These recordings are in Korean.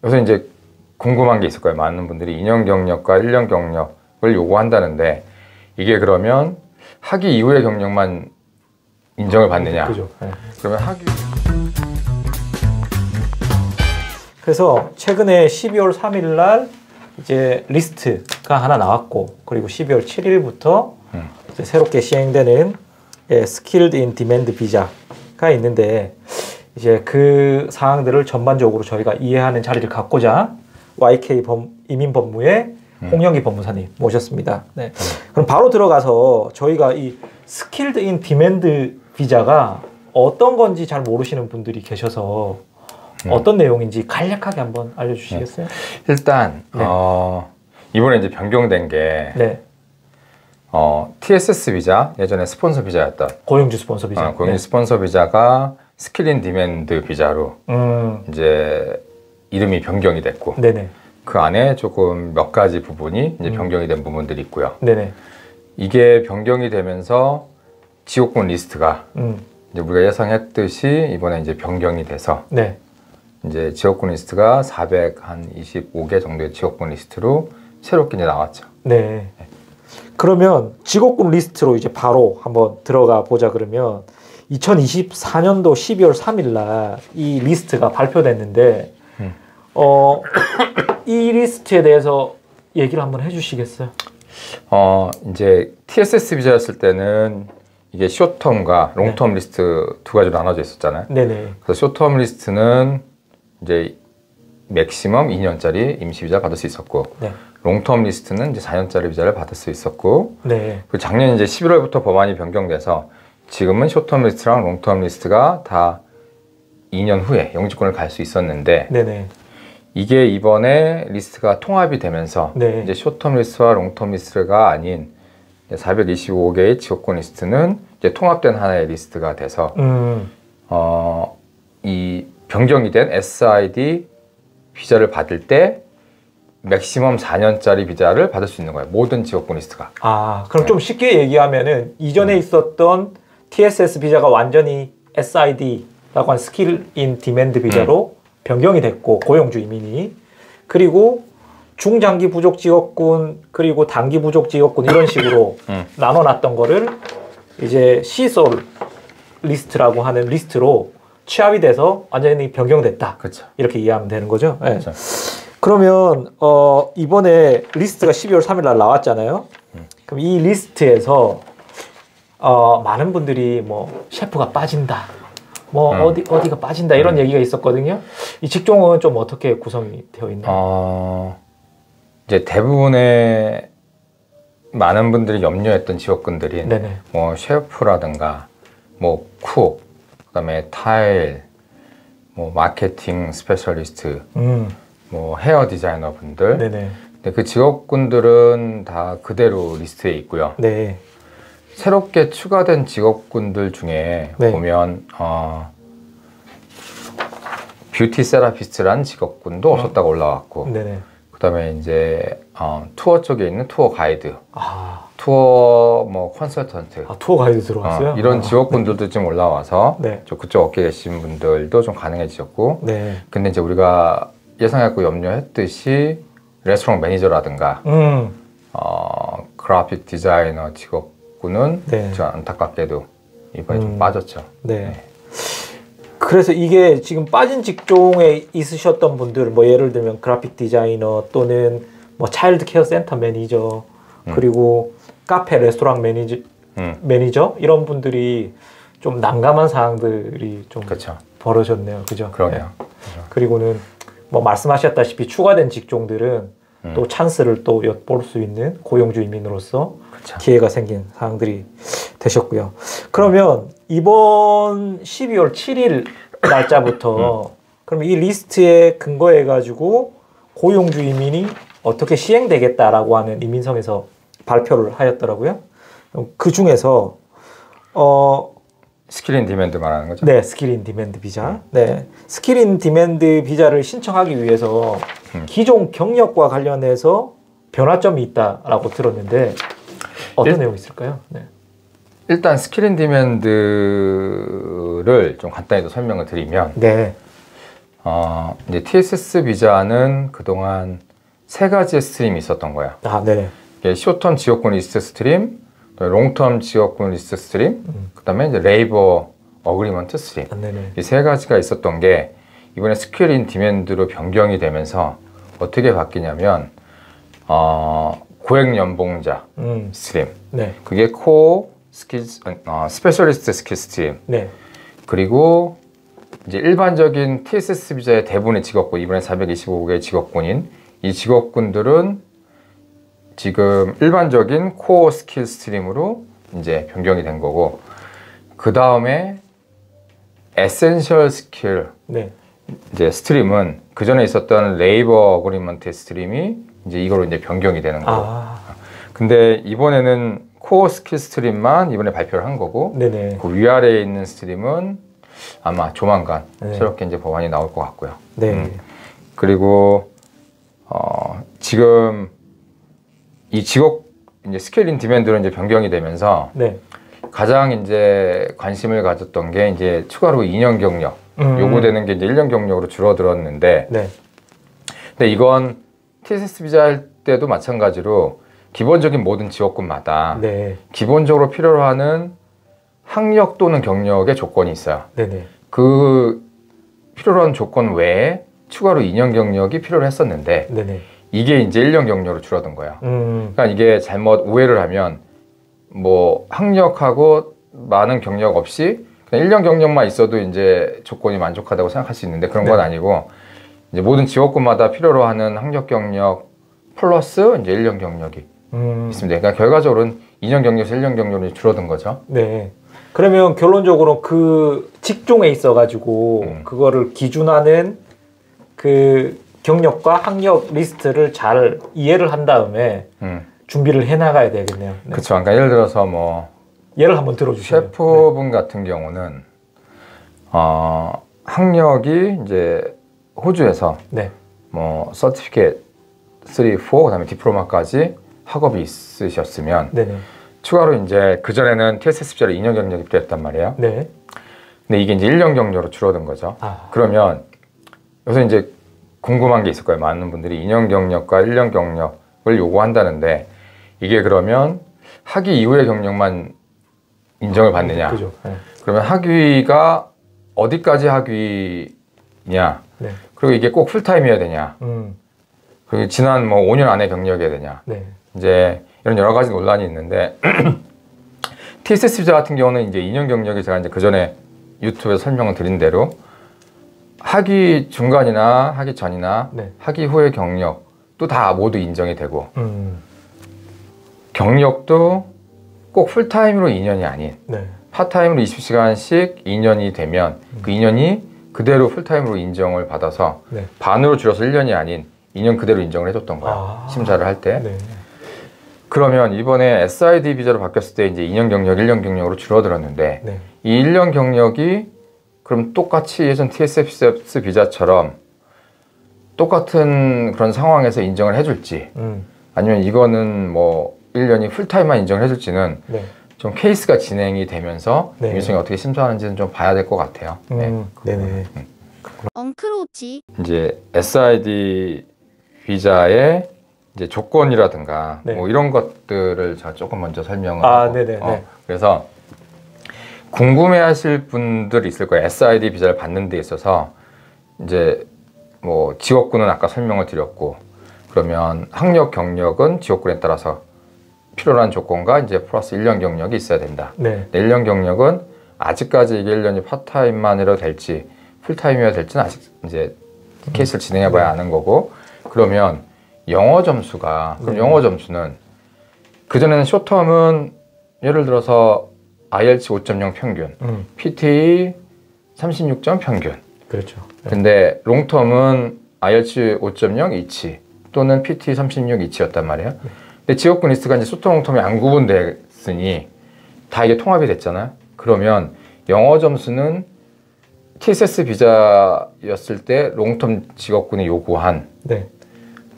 여기서 이제 궁금한 게 있을 거예요. 많은 분들이 2년 경력과 1년 경력을 요구한다는데 이게 그러면 학위 이후의 경력만 인정을 받느냐? 그죠. 네. 그러면 학위 그래서 최근에 12월 3일 날 이제 리스트가 하나 나왔고, 그리고 12월 7일부터 이제 새롭게 시행되는 스킬드 인 디맨드 비자가 있는데, 이제 그 사항들을 전반적으로 저희가 이해하는 자리를 갖고자 YK 이민법무의 홍영기 법무사님 모셨습니다. 네. 그럼 바로 들어가서 저희가 이 스킬드 인 디맨드 비자가 어떤 건지 잘 모르시는 분들이 계셔서 어떤 내용인지 간략하게 한번 알려주시겠어요? 일단 네. 이번에 이제 변경된 게 네. TSS 비자, 예전에 스폰서 비자였던 고용주 스폰서 비자. 고용주 스폰서 비자가 스킬 인 디맨드 비자로 이제 이름이 변경이 됐고, 네네. 그 안에 조금 몇 가지 부분이 이제 변경이 된 부분들이 있고요. 네네. 이게 변경이 되면서 지역군 리스트가 이제 우리가 예상했듯이 이번에 이제 변경이 돼서 네. 이제 지역군 리스트가 425개 정도의 지역군 리스트로 새롭게 이제 나왔죠. 네. 그러면 직업군 리스트로 이제 바로 한번 들어가 보자. 그러면 2024년도 12월 3일 날 이 리스트가 발표됐는데 이 리스트에 대해서 얘기를 한번 해주시겠어요? 이제 TSS 비자였을 때는 이게 쇼텀과 롱텀 리스트 두 가지로 나눠져 있었잖아요. 네네. 그래서 쇼텀 리스트는 이제 맥시멈 2년짜리 임시 비자 받을 수 있었고, 네. 롱텀 리스트는 이제 4년짜리 비자를 받을 수 있었고, 네. 그 작년 이제 11월부터 법안이 변경돼서 지금은 쇼텀 리스트랑 롱텀 리스트가 다 2년 후에 영주권을 갈 수 있었는데, 네네. 이게 이번에 리스트가 통합이 되면서 네. 이제 쇼텀 리스트와 롱텀 리스트가 아닌 425개의 지역권 리스트는 이제 통합된 하나의 리스트가 돼서 이 변경이 된 SID 비자를 받을 때 맥시멈 4년짜리 비자를 받을 수 있는 거예요. 모든 지역권 리스트가. 그럼 좀 쉽게 얘기하면은 이전에 있었던 TSS 비자가 완전히 SID라고 한 스킬 인 디맨드 비자로 변경이 됐고, 고용주 이민이, 그리고 중장기 부족 지역군, 그리고 단기 부족 지역군 이런 식으로 나눠놨던 거를 이제 시솔 리스트라고 하는 리스트로 취합이 돼서 완전히 변경됐다. 그렇죠. 이렇게 이해하면 되는 거죠. 네. 그렇죠. 그러면 이번에 리스트가 12월 3일 날 나왔잖아요. 그럼 이 리스트에서 많은 분들이 뭐 셰프가 빠진다, 뭐 어디가 빠진다 이런 얘기가 있었거든요. 이 직종은 좀 어떻게 구성이 되어 있나요? 이제 대부분의 많은 분들이 염려했던 지역군들이 뭐 셰프라든가 뭐 쿡, 그다음에 타일, 뭐 마케팅 스페셜리스트, 뭐 헤어 디자이너 분들. 근데 그 직업군들은 다 그대로 리스트에 있고요. 네. 새롭게 추가된 직업군들 중에 보면 뷰티 세라피스트라는 직업군도 없었다고 올라왔고, 그다음에 이제 투어 쪽에 있는 투어 가이드, 투어 뭐 컨설턴트, 투어 가이드 들어왔어요? 이런 직업군들도 좀 올라와서 좀 그쪽 업계에 계신 분들도 좀 가능해지셨고, 근데 이제 우리가 예상했고 염려했듯이 레스토랑 매니저라든가 그래픽 디자이너 직업군은 좀 안타깝게도 이번에 좀 빠졌죠. 그래서 이게 지금 빠진 직종에 있으셨던 분들, 뭐 예를 들면 그래픽 디자이너 또는 뭐 차일드 케어 센터 매니저, 그리고 카페 레스토랑 매니저 이런 분들이 좀 난감한 사항들이 좀 벌어졌네요. 그죠? 그러네요. 그리고는 뭐 말씀하셨다시피 추가된 직종들은 또 찬스를 또 엿볼 수 있는 고용주 이민으로서 기회가 생긴 사항들이 되셨고요. 그러면 이번 12월 7일 날짜부터 그럼 이 리스트에 근거해 가지고 고용주 이민이 어떻게 시행되겠다라고 하는 이민성에서 발표를 하였더라고요. 그 중에서 스킬 인 디맨드 말하는 거죠? 네, 스킬 인 디맨드 비자. 네, 스킬 인 디맨드 비자를 신청하기 위해서 기존 경력과 관련해서 변화점이 있다라고 들었는데 어떤 내용이 있을까요? 일단 스킬 인 디맨드를 좀 간단히 또 설명을 드리면, 이제 TSS 비자는 그동안 세 가지의 스트림이 있었던 거야. 아, 네네. 쇼텀 지역권 리스트 스트림, 롱텀 지역권 리스트 스트림, 그다음에 이제 레이버 어그리먼트 스트림. 이 세 가지가 있었던 게 이번에 스킬 인 디맨드로 변경이 되면서 어떻게 바뀌냐면 고액 연봉자 스트림. 네. 그게 코어 스킬 스페셜리스트 스킬 스트림. 네. 그리고 이제 일반적인 TSS 비자의 대부분의 직업군, 이번에 425개의 직업군인 이 직업군들은 지금 일반적인 코어 스킬 스트림으로 이제 변경이 된 거고, 그 다음에 에센셜 스킬 네. 이제 스트림은 그 전에 있었던 레이버 어그리먼트 스트림이 이제 이거로 이제 변경이 되는 거고. 근데 이번에는 코어 스킬 스트림만 이번에 발표를 한 거고, 네네. 그 위아래에 있는 스트림은 아마 조만간 네. 새롭게 이제 법안이 나올 것 같고요. 네. 그리고 지금 이 직업 이제 스케일인 디맨드로 이제 변경이 되면서 네. 가장 이제 관심을 가졌던 게 이제 추가로 2년 경력 요구되는 게 이제 1년 경력으로 줄어들었는데, 네. 근데 이건 TSS 비자 할 때도 마찬가지로 기본적인 모든 지역군마다 네. 기본적으로 필요로 하는 학력 또는 경력의 조건이 있어요. 네네. 그 필요로 하는 조건 외에 추가로 2년 경력이 필요로 했었는데 네네. 이게 이제 1년 경력으로 줄어든 거예요. 그러니까 이게 잘못 오해를 하면 뭐 학력하고 많은 경력 없이 그냥 1년 경력만 있어도 이제 조건이 만족하다고 생각할 수 있는데 그런 건 아니고 이제 모든 지역군마다 필요로 하는 학력 경력 플러스 이제 1년 경력이 있습니다. 그러니까 결과적으로는 2년 경력에서 1년 경력이 줄어든 거죠. 네. 그러면 결론적으로 그 직종에 있어 가지고 그거를 기준하는 그 경력과 학력 리스트를 잘 이해를 한 다음에 준비를 해 나가야 되겠네요. 네. 그렇죠. 그러니까 예를 들어서 뭐 예를 한번 들어주시면 셰프분 네. 같은 경우는 학력이 이제 호주에서 네. 뭐 서티피케이트 3, 4 그다음에 디플로마까지 학업이 있으셨으면 네네. 추가로 이제 그 전에는 TSS 비자로 2년 경력이 필요했단 말이에요. 네. 근데 이게 이제 1년 경력으로 줄어든 거죠. 그러면 여기서 이제 궁금한 게 있을 거예요. 많은 분들이 2년 경력과 1년 경력을 요구한다는데 이게 그러면 학위 이후의 경력만 인정을 받느냐? 그죠. 네. 그러면 학위가 어디까지 학위냐? 네. 그리고 이게 꼭 풀타임이어야 되냐? 그리고 지난 뭐 5년 안에 경력이어야 되냐? 네. 이제 이런 여러 가지 논란이 있는데 TSS 비자 같은 경우는 이제 2년 경력이 제가 이제 그 전에 유튜브에서 설명을 드린 대로 학위 중간이나 학위 전이나 네. 학위 후의 경력도 다 모두 인정이 되고 경력도 꼭 풀타임으로 2년이 아닌 네. 파타임으로 20시간씩 2년이 되면 그 2년이 그대로 풀타임으로 인정을 받아서 네. 반으로 줄여서 1년이 아닌 2년 그대로 인정을 해줬던 거야. 심사를 할 때. 네. 그러면 이번에 SID 비자로 바뀌었을 때 이제 2년 경력, 1년 경력으로 줄어들었는데 네. 이 1년 경력이 그럼 똑같이 예전 TSS 비자처럼 똑같은 그런 상황에서 인정을 해줄지 아니면 이거는 뭐 1년이 풀타임만 인정을 해줄지는 네. 좀 케이스가 진행이 되면서 네. 유성이 어떻게 심사하는지는 좀 봐야 될 것 같아요. 네. 네네. 엉클오치 이제 SID 비자의 이제 조건이라든가 네. 뭐 이런 것들을 제가 조금 먼저 설명을 하고 네네. 그래서 궁금해하실 분들이 있을 거예요. SID 비자를 받는 데 있어서 이제 뭐 지역군은 아까 설명을 드렸고 그러면 학력 경력은 지역군에 따라서 필요한 조건과 이제 플러스 1년 경력이 있어야 된다. 네. 1년 경력은 아직까지 이게 1년이 파트타임만으로 될지 풀타임이어야 될지는 아직 이제 케이스를 진행해 봐야 아는 거고 그러면 영어 점수가 그럼 영어 점수는 그전에는 쇼텀은 예를 들어서 IELTS 5.0 평균, PTE 36점 평균. 그렇죠. 네. 근데 롱텀은 IELTS 5.0 이치 또는 PTE 36 이치였단 말이에요. 네. 근데 지역군 리스트가 이제 쇼텀 롱텀이 안 구분됐으니 다 이게 통합이 됐잖아요. 그러면 영어 점수는 TSS 비자였을 때 롱텀 직업군이 요구한 네.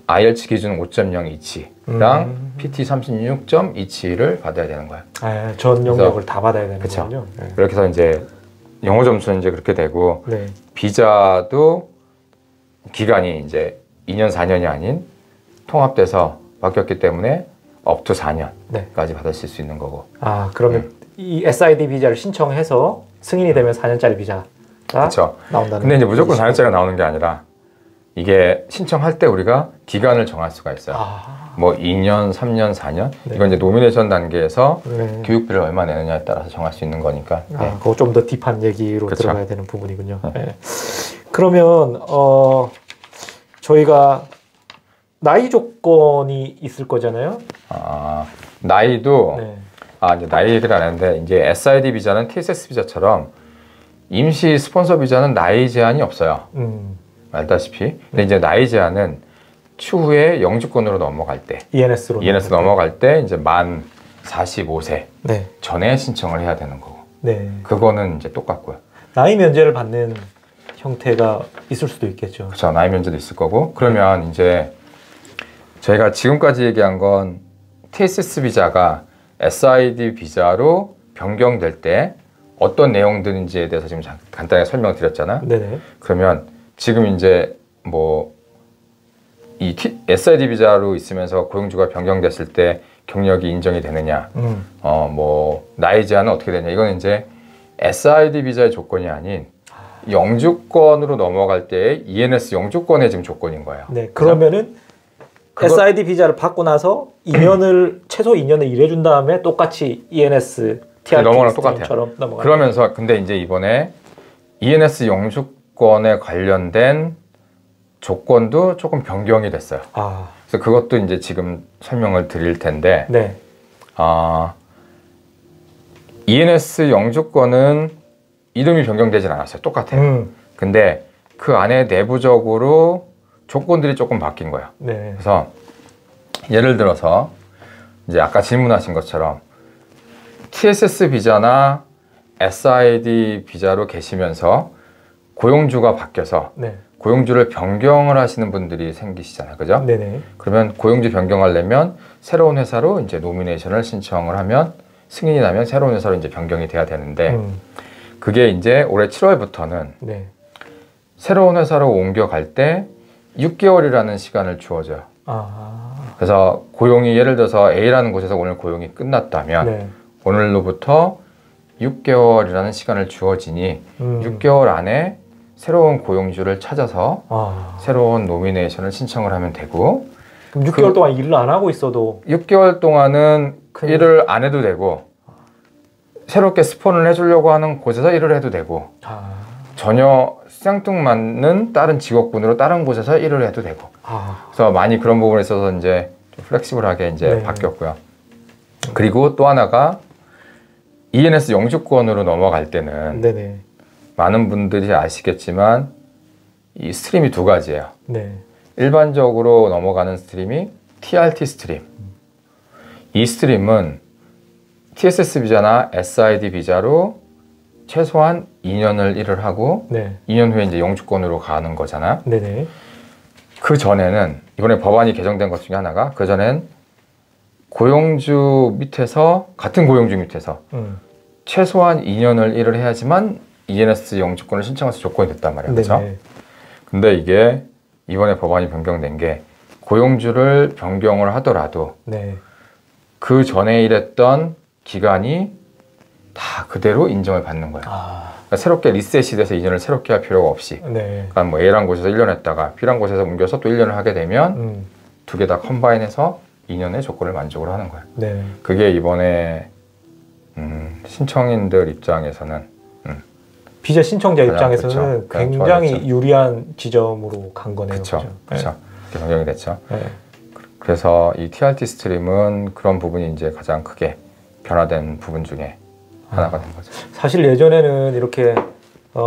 IELTS 기준 5.0 이치랑 PT 36점 이치를 받아야 되는 거예요. 전 영역을 다 받아야 되는 거군요. 네. 그렇게 해서 이제 영어 점수는 이제 그렇게 되고 네. 비자도 기간이 이제 2년, 4년이 아닌 통합돼서 바뀌었기 때문에 up to 4년까지 받으실 수 있는 거고. 아, 그러면 이 SID 비자를 신청해서 승인이 되면 4년짜리 비자가 나온다는. 근데 이제 무조건 4년짜리가 나오는 게 아니라 이게 신청할 때 우리가 기간을 정할 수가 있어요. 뭐 2년, 3년, 4년? 네. 이건 이제 노미네이션 단계에서 교육비를 얼마 내느냐에 따라서 정할 수 있는 거니까. 네. 그거 좀 더 딥한 얘기로 들어가야 되는 부분이군요. 네. 그러면 저희가 나이 조건이 있을 거잖아요. 나이도 이제 나이 얘기를 안 했는데 이제 SID 비자는 TSS 비자처럼 임시 스폰서 비자는 나이 제한이 없어요. 알다시피. 근데 이제 나이 제한은 추후에 영주권으로 넘어갈 때, ENS로 넘어갈 때 이제 만 45세 전에 신청을 해야 되는 거고. 그거는 이제 똑같고요. 나이 면제를 받는 형태가 있을 수도 있겠죠. 그렇죠. 나이 면제도 있을 거고. 그러면 이제 저희가 지금까지 얘기한 건 TSS 비자가 SID 비자로 변경될 때 어떤 내용들인지에 대해서 지금 간단하게 설명을 드렸잖아. 그러면 지금 이제 뭐 이 SID 비자로 있으면서 고용주가 변경됐을 때 경력이 인정이 되느냐, 뭐 나이 제한은 어떻게 되냐, 이건 이제 SID 비자의 조건이 아닌 영주권으로 넘어갈 때 ENS 영주권의 지금 조건인 거예요. 그러면은 SID 비자를 받고 나서 2년을 최소 2년을 일해준 다음에 똑같이 ENS 넘어가는 똑같아요. 그러면서 근데 이제 이번에 ENS 영주권에 관련된 조건도 조금 변경이 됐어요. 그래서 그것도 이제 지금 설명을 드릴 텐데, ENS 영주권은 이름이 변경되진 않았어요. 똑같아요. 근데 그 안에 내부적으로 조건들이 조금 바뀐 거예요. 그래서 예를 들어서 이제 아까 질문하신 것처럼 TSS 비자나 SID 비자로 계시면서 고용주가 바뀌어서 고용주를 변경을 하시는 분들이 생기시잖아요. 그죠? 그러면 고용주 변경하려면 새로운 회사로 이제 노미네이션을 신청을 하면 승인이 나면 새로운 회사로 이제 변경이 돼야 되는데 그게 이제 올해 7월부터는 새로운 회사로 옮겨갈 때 6개월이라는 시간을 주어져요. 그래서 고용이 예를 들어서 A라는 곳에서 오늘 고용이 끝났다면 오늘로부터 6개월이라는 시간을 주어지니 6개월 안에 새로운 고용주를 찾아서 새로운 노미네이션을 신청을 하면 되고, 그럼 6개월 동안 일을 안 하고 있어도 6개월 동안은 일을 안 해도 되고 새롭게 스폰을 해주려고 하는 곳에서 일을 해도 되고 전혀 쌍뚱맞는 다른 직업군으로 다른 곳에서 일을 해도 되고 그래서 많이 그런 부분에 있어서 이제 좀 플렉시블하게 이제 바뀌었고요. 그리고 또 하나가 ENS 영주권으로 넘어갈 때는 많은 분들이 아시겠지만 이 스트림이 두 가지예요. 일반적으로 넘어가는 스트림이 TRT 스트림. 이 스트림은 TSS 비자나 SID 비자로 최소한 2년을 일을 하고 2년 후에 이제 영주권으로 가는 거잖아. 그 전에는 이번에 법안이 개정된 것 중에 하나가 그 전엔 고용주 밑에서 같은 고용주 밑에서 최소한 2년을 일을 해야지만 ENS 영주권을 신청할 수 조건이 됐단 말이에요. 그렇죠? 근데 이게 이번에 법안이 변경된 게 고용주를 변경을 하더라도 그 전에 일했던 기간이 다 그대로 인정을 받는 거예요. 그러니까 새롭게 리셋이 돼서 2년을 새롭게 할 필요가 없이 그러니까 뭐 A란 곳에서 1년 했다가 B란 곳에서 옮겨서 또 1년을 하게 되면 두 개 다 컴바인해서 2년의 조건을 만족을 하는 거예요. 그게 이번에 신청인들 입장에서는 비자 신청자 입장에서는 굉장히 유리한 지점으로 간 거네요. 그렇죠. 그렇게 변경이 됐죠. 그래서 이 TRT 스트림은 그런 부분이 이제 가장 크게 변화된 부분 중에 하나가 된 거죠. 사실 예전에는 이렇게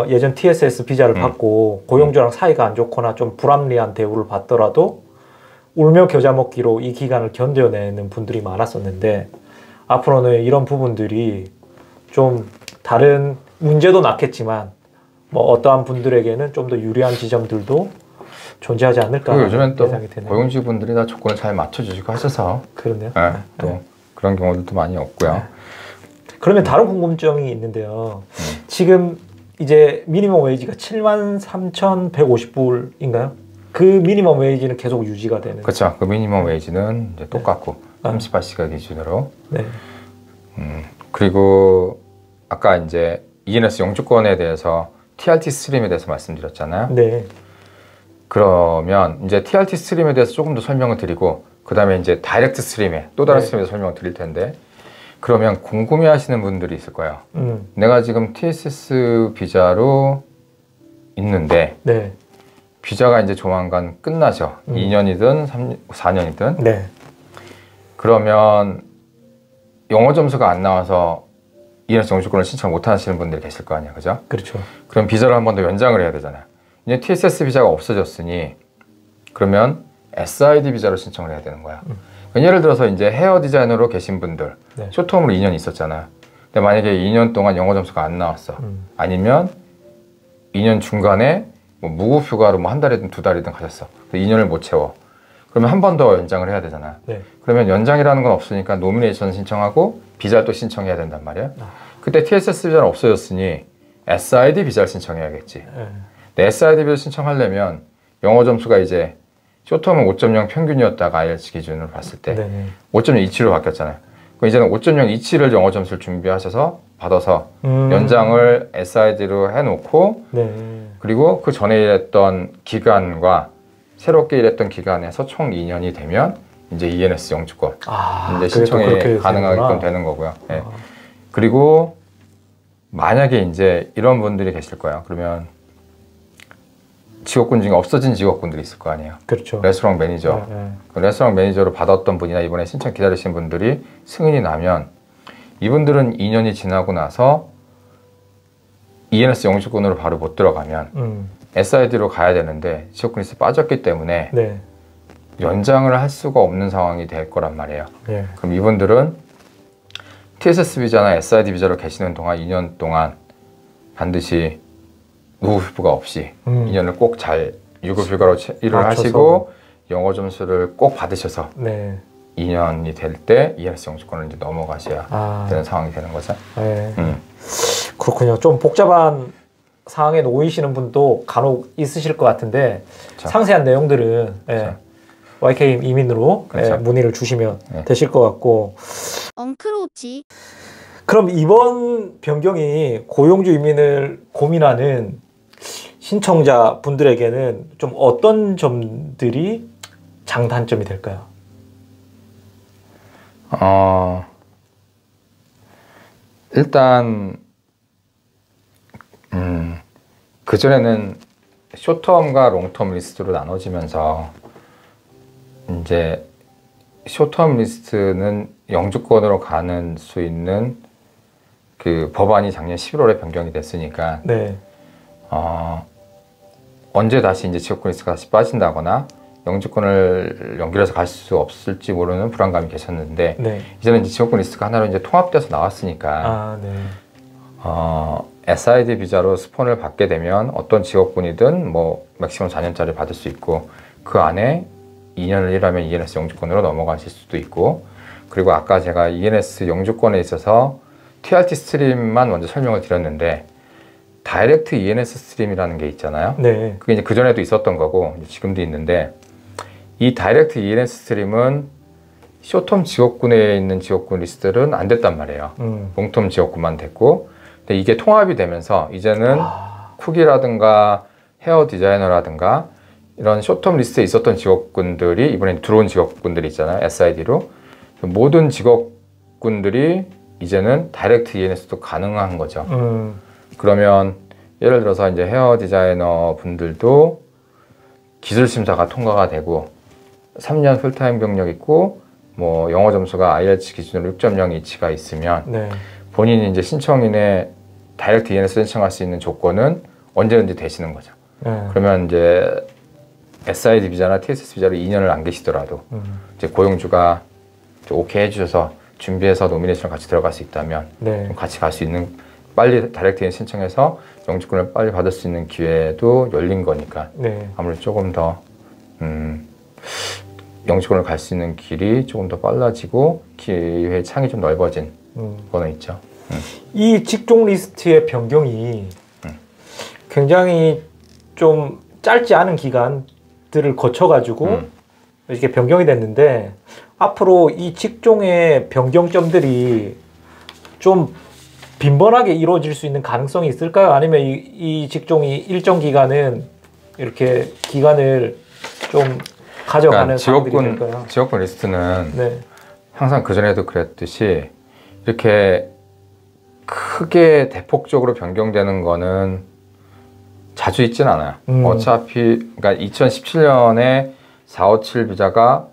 예전 TSS 비자를 받고 고용주랑 사이가 안 좋거나 좀 불합리한 대우를 받더라도 울며 겨자 먹기로 이 기간을 견뎌내는 분들이 많았었는데 앞으로는 이런 부분들이 좀 다른 문제도 낳겠지만 뭐 어떠한 분들에게는 좀 더 유리한 지점들도 존재하지 않을까. 요즘엔 또 고용주분들이 다 조건을 잘 맞춰주시고 하셔서 그렇네요. 또 그런 경우들도 많이 없고요. 그러면 다른 궁금증이 있는데요. 지금 이제 미니멈 웨이지가 73,150불인가요? 그 미니멈 웨이지는 계속 유지가 되는. 그렇죠. 그 미니멈 웨이지는 이제 똑같고 38시간 기준으로. 네. 그리고 아까 이제 ENS 영주권에 대해서 TRT 스트림에 대해서 말씀드렸잖아요. 네. 그러면 이제 TRT 스트림에 대해서 조금 더 설명을 드리고 그 다음에 이제 다이렉트 스트림에 또 다른 스트림에 설명을 드릴 텐데 그러면 궁금해하시는 분들이 있을 거예요. 내가 지금 TSS 비자로 있는데 네. 비자가 이제 조만간 끝나죠. 2년이든 4년이든. 네. 그러면 영어 점수가 안 나와서 ENS 영주권을 신청 못 하시는 분들이 계실 거 아니에요. 그죠? 그렇죠. 그럼 비자를 한 번 더 연장을 해야 되잖아요. 이제 TSS 비자가 없어졌으니 그러면 SID 비자로 신청을 해야 되는 거야. 예를 들어서 이제 헤어 디자이너로 계신 분들 네. 쇼트홈으로 2년 있었잖아요. 근데 만약에 2년 동안 영어 점수가 안 나왔어. 아니면 2년 중간에 뭐 무급 휴가로 뭐 한 달이든 두 달이든 가셨어. 2년을 못 채워. 그러면 한 번 더 연장을 해야 되잖아. 네. 그러면 연장이라는 건 없으니까 노미네이션 신청하고 비자를 또 신청해야 된단 말이야. 그때 TSS 비자는 없어졌으니 SID 비자를 신청해야겠지. 근데 SID 비자를 신청하려면 영어 점수가 이제 쇼트홈은 5.0 평균이었다가 IELTS 기준으로 봤을 때 5.27로 바뀌었잖아요. 그럼 이제는 5.027을 영어 점수를 준비하셔서 받아서 연장을 SID로 해놓고 그리고 그 전에 일했던 기간과 새롭게 일했던 기간에서 총 2년이 되면 이제 ENS 영주권 이제 신청이 가능하게끔 되는 거고요. 네. 그리고 만약에 이제 이런 분들이 계실 거예요. 그러면 직업군 중에 없어진 직업군들이 있을 거 아니에요. 그렇죠. 레스토랑 매니저. 그 레스토랑 매니저로 받았던 분이나 이번에 신청 기다리신 분들이 승인이 나면 이분들은 2년이 지나고 나서 ENS 영주권으로 바로 못 들어가면 SID로 가야 되는데 직업군 리스트에 빠졌기 때문에 네. 연장을 할 수가 없는 상황이 될 거란 말이에요. 네. 그럼 이분들은 TSS 비자나 SID 비자로 계시는 동안 2년 동안 반드시 무급휴가 없이 2년을 꼭 잘 유급휴가로 일을 하시고 영어 점수를 꼭 받으셔서 네. 2년이 될 때 ENS 영주권을 이제 넘어가셔야 되는 상황이 되는 거죠. 네. 그렇군요. 좀 복잡한 상황에 놓이시는 분도 간혹 있으실 것 같은데 그렇죠. 상세한 내용들은 그렇죠. YK 이민으로 그렇죠. 문의를 주시면 되실 것 같고. 엉클오치. 그럼 이번 변경이 고용주 이민을 고민하는 신청자 분들에게는 좀 어떤 점들이 장단점이 될까요? 일단 그전에는 쇼텀과 롱텀 리스트로 나눠지면서 이제 쇼텀 리스트는 영주권으로 가는 수 있는 그 법안이 작년 11월에 변경이 됐으니까 네. 언제 다시 이제 직업군 리스트가 다시 빠진다거나 영주권을 연결해서 갈 수 없을지 모르는 불안감이 계셨는데 네. 이제는 이제 직업군 리스트가 하나로 이제 통합돼서 나왔으니까 네. SID 비자로 스폰을 받게 되면 어떤 직업군이든 뭐 맥시멈 4년짜리 받을 수 있고 그 안에 2년을 일하면 ENS 영주권으로 넘어가실 수도 있고 그리고 아까 제가 ENS 영주권에 있어서 TRT 스트림만 먼저 설명을 드렸는데 다이렉트 ENS 스트림이라는 게 있잖아요. 네. 그게 이제 그전에도 있었던 거고 지금도 있는데 이 다이렉트 ENS 스트림은 쇼텀 직업군에 있는 직업군 리스트들은 안 됐단 말이에요. 롱텀 직업군만 됐고 근데 이게 통합이 되면서 이제는 쿡이라든가 헤어 디자이너라든가 이런 쇼텀 리스트에 있었던 직업군들이 이번에 들어온 직업군들이 있잖아요. SID로 모든 직업군들이 이제는 다이렉트 ENS도 가능한 거죠. 그러면 예를 들어서 이제 헤어 디자이너 분들도 기술 심사가 통과가 되고 3년 풀타임 경력 있고 뭐 영어 점수가 IELTS 기준으로 6.0이치가 있으면 네. 본인이 이제 신청인의 다이렉트 ENS 신청할 수 있는 조건은 언제든지 되시는 거죠. 그러면 이제 SID 비자나 TSS 비자로 2년을 안 계시더라도 이제 고용주가 오케이 해주셔서 준비해서 노미네이션 같이 들어갈 수 있다면 네. 좀 같이 갈 수 있는 빨리 다이렉트 ENS 신청해서 영주권을 빨리 받을 수 있는 기회도 열린 거니까 네. 아무래도 조금 더 영주권을 갈 수 있는 길이 조금 더 빨라지고 기회의 창이 좀 넓어진 거는 있죠. 이 직종 리스트의 변경이 굉장히 좀 짧지 않은 기간 것들을 거쳐가지고 이렇게 변경이 됐는데 앞으로 이 직종의 변경점들이 좀 빈번하게 이루어질 수 있는 가능성이 있을까요? 아니면 이 직종이 일정 기간은 이렇게 기간을 좀 가져가는 상황들이 될까요? 직업군 리스트는 네. 항상 그전에도 그랬듯이 이렇게 크게 대폭적으로 변경되는 거는 자주 있진 않아요. 어차피 그러니까 2017년에 457 비자가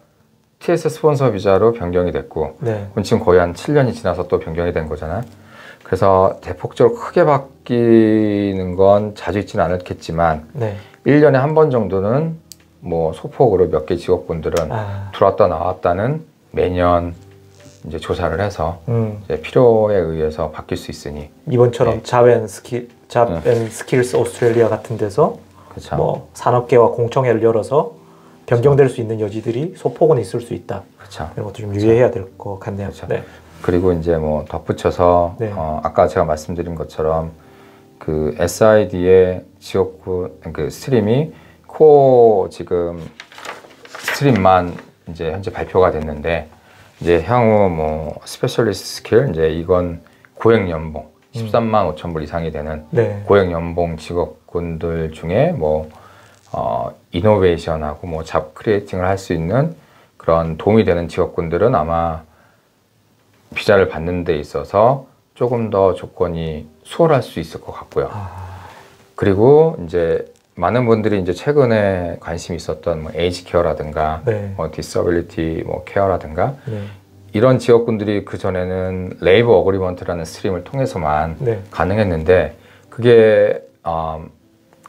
TS 스폰서 비자로 변경이 됐고 네. 지금 거의 한 7년이 지나서 또 변경이 된 거잖아요. 그래서 대폭적으로 크게 바뀌는 건 자주 있지는 않겠지만 네. 1년에 한 번 정도는 뭐 소폭으로 몇 개 직업군들은 들어왔다 나왔다는 매년 이제 조사를 해서 이제 필요에 의해서 바뀔 수 있으니 이번처럼 네. 잡앤스킬스 오스트레일리아 같은 데서 그쵸. 뭐 산업계와 공청회를 열어서 변경될 수 있는 여지들이 소폭은 있을 수 있다. 그렇죠. 이런 것도 좀 유의해야 될 것 같네요. 그렇죠. 네. 그리고 이제 뭐 덧붙여서 네. 아까 제가 말씀드린 것처럼 그 SID의 지역구 그 스트림이 코어 지금 스트림만 이제 현재 발표가 됐는데 이제 향후 뭐 스페셜리스트 스킬 이제 이건 고액 연봉 13만 5천 불 이상이 되는 네. 고액 연봉 직업군들 중에 뭐 이노베이션하고 뭐 잡 크리에이팅을 할 수 있는 그런 도움이 되는 직업군들은 아마 비자를 받는 데 있어서 조금 더 조건이 수월할 수 있을 것 같고요. 그리고 이제 많은 분들이 이제 최근에 관심이 있었던 뭐 에이지 케어라든가 네. 뭐 디서빌리티 뭐 케어라든가 네. 이런 직업군들이 그 전에는 레이버 어그리먼트라는 스트림을 통해서만 네. 가능했는데 그게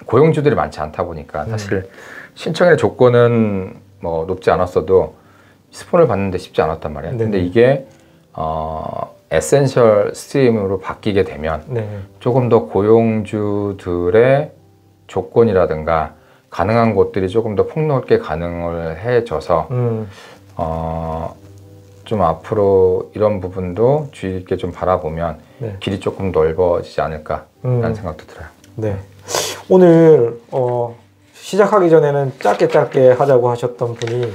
고용주들이 많지 않다 보니까 사실 신청의 조건은 뭐 높지 않았어도 스폰을 받는데 쉽지 않았단 말이에요. 네. 근데 이게 에센셜 스트림으로 바뀌게 되면 네. 조금 더 고용주들의 조건이라든가 가능한 곳들이 조금 더 폭넓게 가능을 해져서 좀 앞으로 이런 부분도 주의 깊게 좀 바라보면 네. 길이 조금 넓어지지 않을까라는 생각도 들어요. 네. 오늘 시작하기 전에는 짧게 하자고 하셨던 분이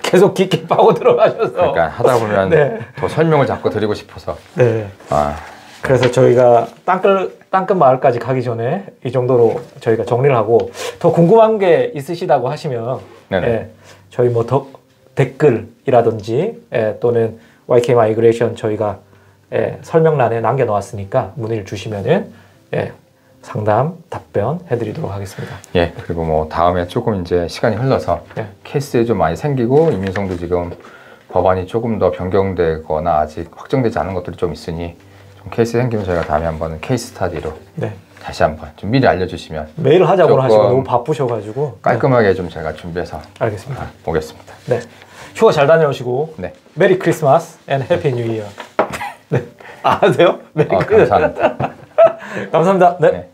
계속 깊게 파고 들어가셔서 그러니까 하다 보면 네. 더 설명을 자꾸 드리고 싶어서 네. 그래서 저희가 땅끝 마을까지 가기 전에 이 정도로 저희가 정리를 하고 더 궁금한 게 있으시다고 하시면 예, 저희 뭐 댓글이라든지 또는 YK 마이그레이션 저희가 설명란에 남겨놓았으니까 문의를 주시면은 상담, 답변 해드리도록 하겠습니다. 예, 그리고 뭐 다음에 조금 이제 시간이 흘러서 케이스에 좀 많이 생기고 이민성도 지금 법안이 조금 더 변경되거나 아직 확정되지 않은 것들이 좀 있으니 좀 케이스 생기면 저희가 다음에 한번 케이스 스타디로 다시 한번 좀 미리 알려주시면 매일 하자고 하시고 너무 바쁘셔가지고 깔끔하게 좀 제가 준비해서 알겠습니다. 오겠습니다. 네, 휴가 잘 다녀오시고 메리 크리스마스 앤 해피 뉴 이어. 네, 아세요? 메리 크리스마스. 감사합니다. 감사합니다. 네.